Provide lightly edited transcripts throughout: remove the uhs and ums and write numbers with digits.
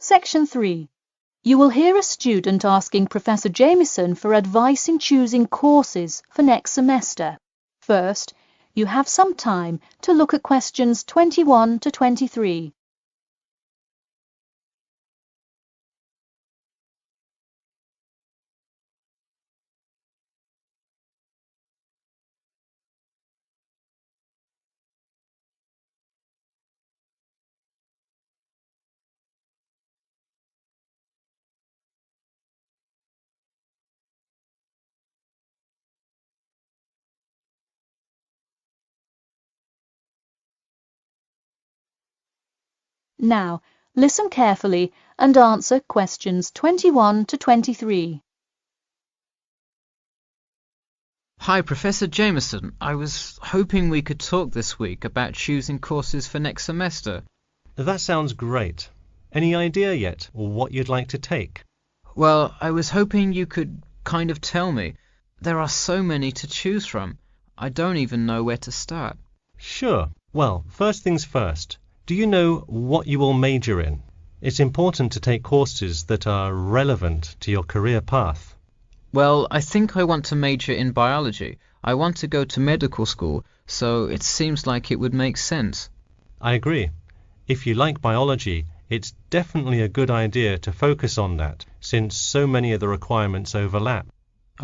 Section 3. You will hear a student asking Professor Jameson for advice in choosing courses for next semester. First, you have some time to look at questions 21 to 23. Now, listen carefully and answer questions 21 to 23. Hi, Professor Jameson. I was hoping we could talk this week about choosing courses for next semester. That sounds great. Any idea yet, or what you'd like to take? Well, I was hoping you could kind of tell me. There are so many to choose from. I don't even know where to start. Sure. Well, first things first. Do you know what you will major in? It's important to take courses that are relevant to your career path. Well, I think I want to major in biology. I want to go to medical school, so it seems like it would make sense. I agree. If you like biology, it's definitely a good idea to focus on that, since so many of the requirements overlap.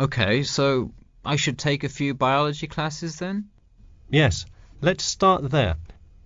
Okay, so I should take a few biology classes then? Yes, let's start there.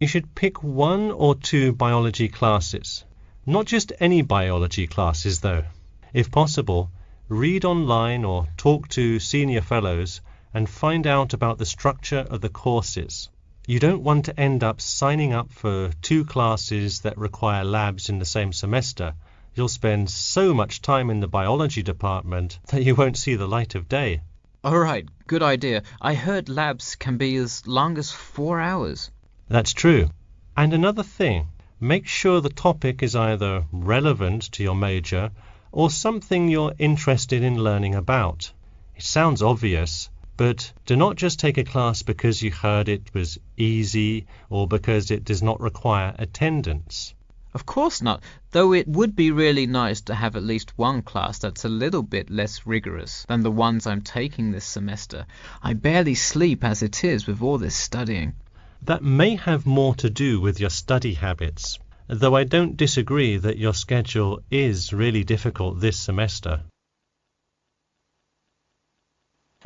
You should pick 1 or 2 biology classes. Not just any biology classes, though. If possible, read online or talk to senior fellows and find out about the structure of the courses. You don't want to end up signing up for 2 classes that require labs in the same semester. You'll spend so much time in the biology department that you won't see the light of day. All right, good idea. I heard labs can be as long as 4 hours. That's true. And another thing, make sure the topic is either relevant to your major or something you're interested in learning about. It sounds obvious, but do not just take a class because you heard it was easy or because it does not require attendance. Of course not, though it would be really nice to have at least one class that's a little bit less rigorous than the ones I'm taking this semester. I barely sleep as it is with all this studying. That may have more to do with your study habits, though I don't disagree that your schedule is really difficult this semester.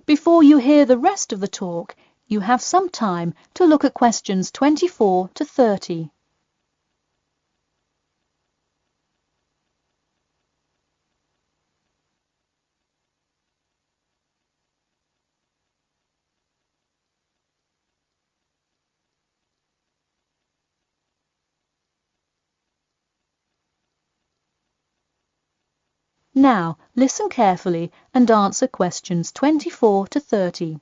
Before you hear the rest of the talk, you have some time to look at questions 24 to 30. Now, listen carefully and answer questions 24 to 30.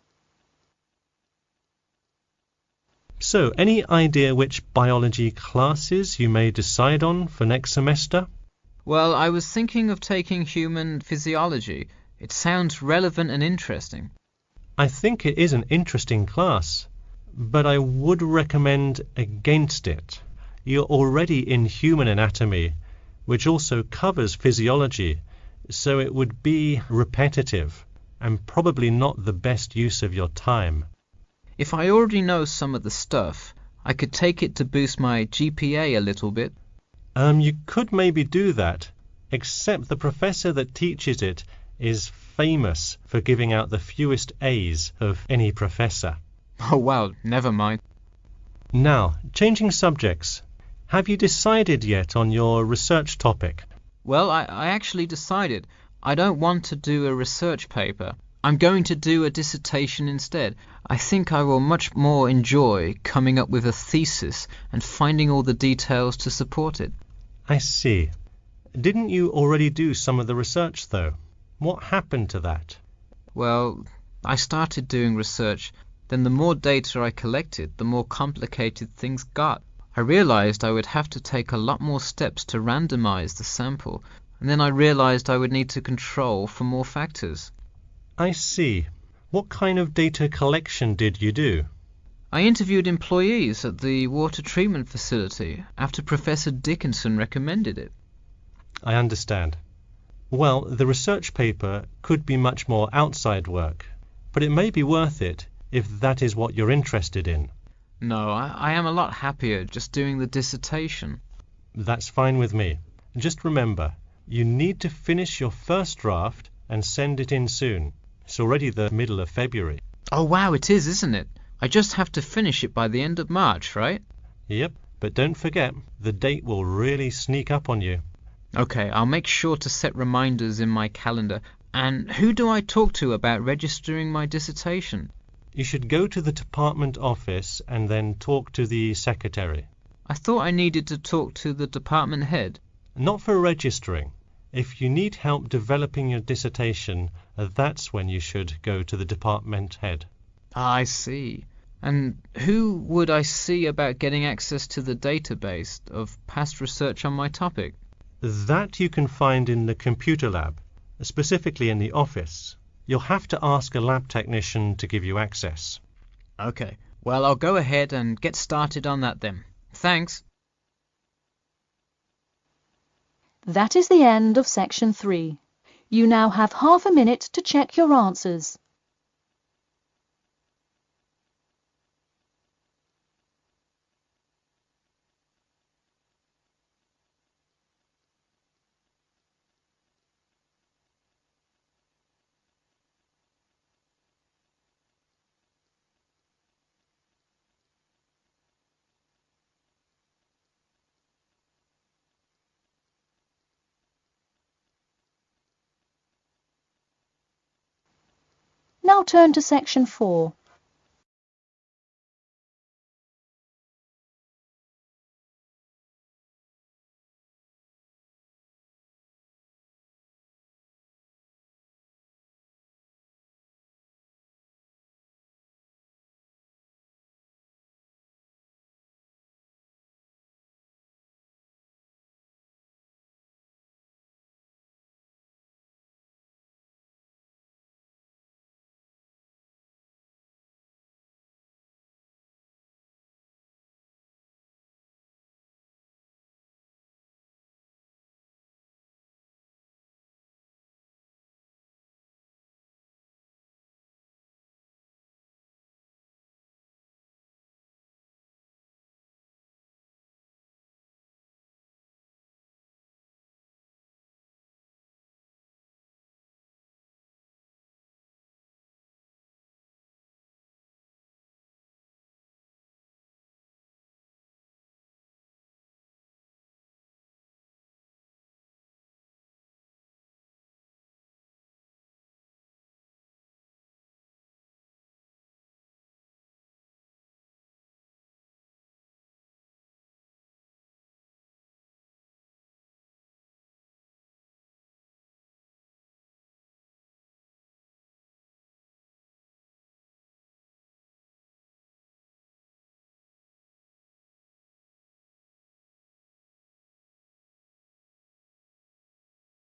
So, any idea which biology classes you may decide on for next semester? Well, I was thinking of taking human physiology. It sounds relevant and interesting. I think it is an interesting class, but I would recommend against it. You're already in human anatomy, which also covers physiology, so it would be repetitive and probably not the best use of your time. If I already know some of the stuff, I could take it to boost my GPA a little bit. You could maybe do that, except the professor that teaches it is famous for giving out the fewest A's of any professor. Oh wow, never mind. Now, changing subjects. Have you decided yet on your research topic? Well, I actually decided. I don't want to do a research paper. I'm going to do a dissertation instead. I think I will much more enjoy coming up with a thesis and finding all the details to support it. I see. Didn't you already do some of the research, though? What happened to that? Well, I started doing research. Then the more data I collected, the more complicated things got. I realized I would have to take a lot more steps to randomize the sample, and then I realized I would need to control for more factors. I see. What kind of data collection did you do? I interviewed employees at the water treatment facility after Professor Dickinson recommended it. I understand. Well, the research paper could be much more outside work, but it may be worth it if that is what you're interested in. No, I am a lot happier just doing the dissertation. That's fine with me. Just remember, you need to finish your first draft and send it in soon. It's already the middle of February. Oh wow, it is, isn't it? I just have to finish it by the end of March, right? Yep, but don't forget, the date will really sneak up on you. Okay, I'll make sure to set reminders in my calendar. And who do I talk to about registering my dissertation? You should go to the department office and then talk to the secretary. I thought I needed to talk to the department head. Not for registering. If you need help developing your dissertation, that's when you should go to the department head. Ah, I see. And who would I see about getting access to the database of past research on my topic? That you can find in the computer lab, specifically in the office. You'll have to ask a lab technician to give you access. Okay, well, I'll go ahead and get started on that then. Thanks. That is the end of section 3. You now have half a minute to check your answers. Now turn to section 4.